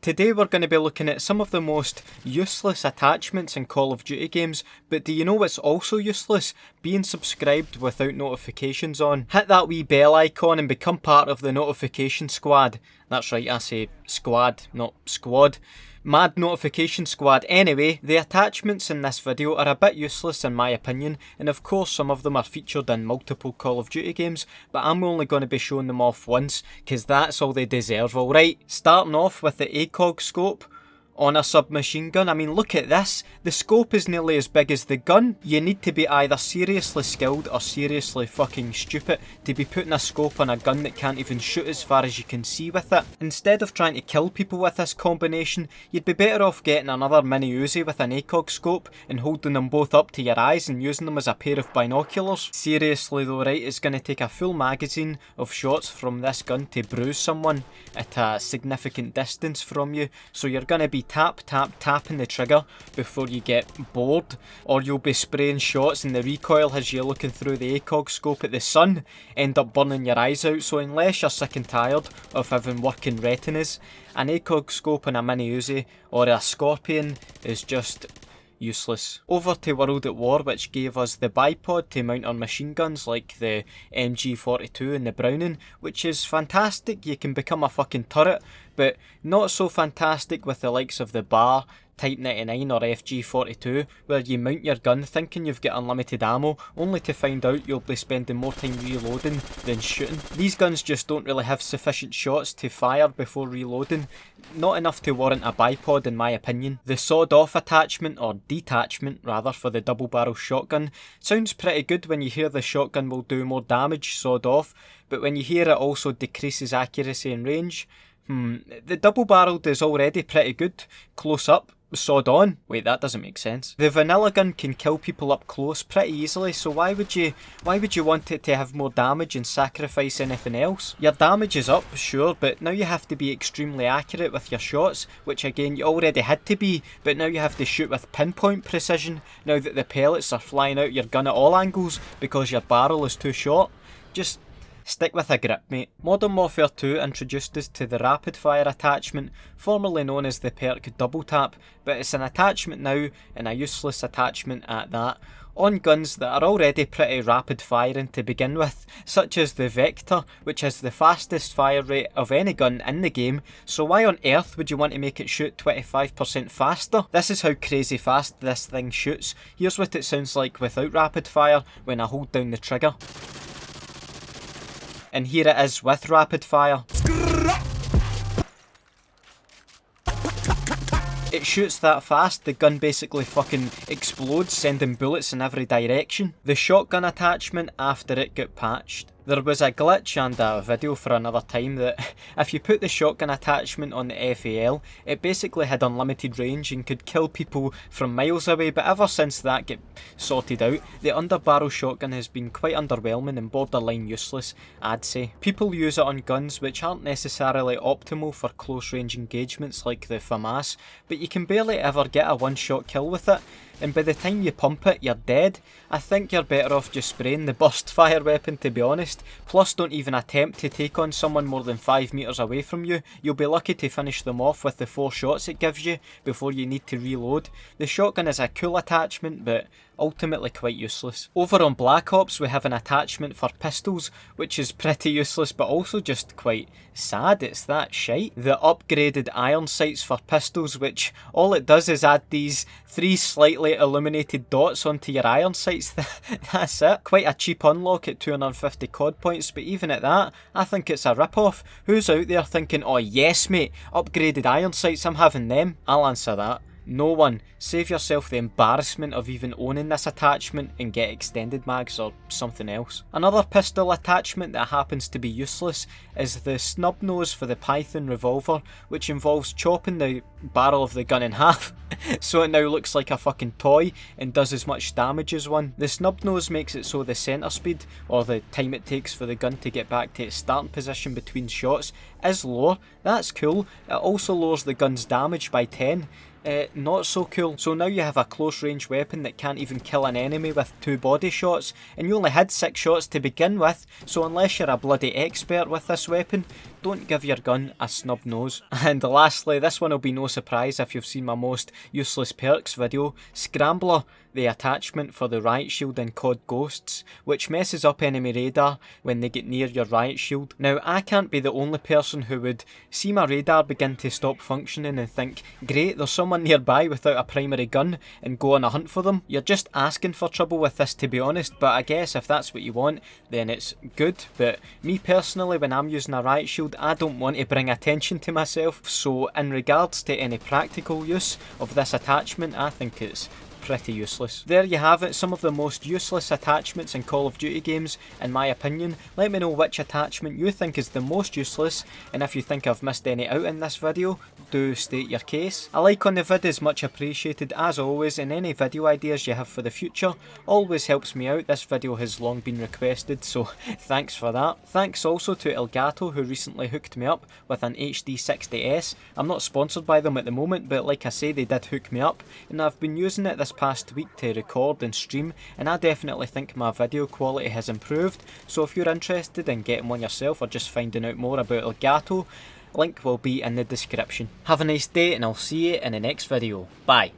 Today we're going to be looking at some of the most useless attachments in Call of Duty games, but do you know what's also useless? Being subscribed without notifications on. Hit that wee bell icon and become part of the notification squad. That's right, I say squad, not squad. Mad notification squad. Anyway, the attachments in this video are a bit useless in my opinion, and of course some of them are featured in multiple Call of Duty games, but I'm only going to be showing them off once, because that's all they deserve, alright? Starting off with the Acog Scope on a submachine gun. I mean, look at this. The scope is nearly as big as the gun. You need to be either seriously skilled or seriously fucking stupid to be putting a scope on a gun that can't even shoot as far as you can see with it. Instead of trying to kill people with this combination, you'd be better off getting another mini Uzi with an Acog scope and holding them both up to your eyes and using them as a pair of binoculars. Seriously though, right, it's going to take a full magazine of shots from this gun to bruise someone at a significant distance from you, so you're going to be tapping the trigger before you get bored, or you'll be spraying shots and the recoil as you're looking through the Acog scope at the sun end up burning your eyes out. So unless you're sick and tired of having working retinas, an Acog scope and a mini Uzi or a Scorpion is just useless. Over to World at War, which gave us the Bipod to mount on machine guns like the MG42 and the Browning, which is fantastic. You can become a fucking turret, but not so fantastic with the likes of the Bar, Type 99 or FG42, where you mount your gun thinking you've got unlimited ammo, only to find out you'll be spending more time reloading than shooting. These guns just don't really have sufficient shots to fire before reloading, not enough to warrant a bipod in my opinion. The sawed-off attachment, or detachment rather, for the double barrel shotgun sounds pretty good when you hear the shotgun will do more damage sawed off, but when you hear it also decreases accuracy and range, the double barreled is already pretty good close up. Sawed on? Wait, that doesn't make sense. The vanilla gun can kill people up close pretty easily, so why would you want it to have more damage and sacrifice anything else? Your damage is up, sure, but now you have to be extremely accurate with your shots, which again you already had to be, but now you have to shoot with pinpoint precision now that the pellets are flying out your gun at all angles because your barrel is too short. Just stick with a grip, mate. Modern Warfare 2 introduced us to the rapid fire attachment, formerly known as the perk double tap, but it's an attachment now, and a useless attachment at that, on guns that are already pretty rapid firing to begin with, such as the Vector, which has the fastest fire rate of any gun in the game, so why on earth would you want to make it shoot 25% faster? This is how crazy fast this thing shoots. Here's what it sounds like without rapid fire when I hold down the trigger. And here it is with rapid fire. It shoots that fast, the gun basically fucking explodes, sending bullets in every direction. The shotgun attachment after it got patched. There was a glitch and a video for another time that if you put the shotgun attachment on the FAL, it basically had unlimited range and could kill people from miles away, but ever since that got sorted out, the underbarrel shotgun has been quite underwhelming and borderline useless, I'd say. People use it on guns which aren't necessarily optimal for close range engagements like the FAMAS, but you can barely ever get a one-shot kill with it, and by the time you pump it, you're dead. I think you're better off just spraying the burst fire weapon, to be honest. Plus, don't even attempt to take on someone more than 5 meters away from you. You'll be lucky to finish them off with the 4 shots it gives you before you need to reload. The shotgun is a cool attachment, but ultimately quite useless. Over on Black Ops we have an attachment for pistols, which is pretty useless but also just quite sad. It's that shite. The upgraded iron sights for pistols, which all it does is add these 3 slightly illuminated dots onto your iron sights. That's it. Quite a cheap unlock at 250 COD points, but even at that, I think it's a rip-off. Who's out there thinking, oh yes mate, upgraded iron sights, I'm having them? I'll answer that. No one. Save yourself the embarrassment of even owning this attachment and get extended mags or something else. Another pistol attachment that happens to be useless is the snub nose for the Python revolver, which involves chopping the barrel of the gun in half so it now looks like a fucking toy and does as much damage as one. The snub nose makes it so the center speed, or the time it takes for the gun to get back to its starting position between shots, is lower. That's cool. It also lowers the gun's damage by 10. Not so cool. So now you have a close range weapon that can't even kill an enemy with 2 body shots, and you only had 6 shots to begin with, so unless you're a bloody expert with this weapon, don't give your gun a snub nose. And lastly, this one will be no surprise if you've seen my most useless perks video, Scrambler, the attachment for the riot shield in COD Ghosts, which messes up enemy radar when they get near your riot shield. Now, I can't be the only person who would see my radar begin to stop functioning and think, great, there's someone nearby without a primary gun, and go on a hunt for them. You're just asking for trouble with this, to be honest, but I guess if that's what you want, then it's good. But me personally, when I'm using a riot shield, I don't want to bring attention to myself, so in regards to any practical use of this attachment, I think it's pretty useless. There you have it, some of the most useless attachments in Call of Duty games in my opinion. Let me know which attachment you think is the most useless, and if you think I've missed any out in this video, do state your case. A like on the vid is much appreciated as always, and any video ideas you have for the future always helps me out. This video has long been requested, so thanks for that. Thanks also to Elgato, who recently hooked me up with an HD60S. I'm not sponsored by them at the moment, but like I say, they did hook me up, and I've been using it this past week to record and stream, and I definitely think my video quality has improved. So if you're interested in getting one yourself or just finding out more about Elgato, link will be in the description. Have a nice day, and I'll see you in the next video. Bye.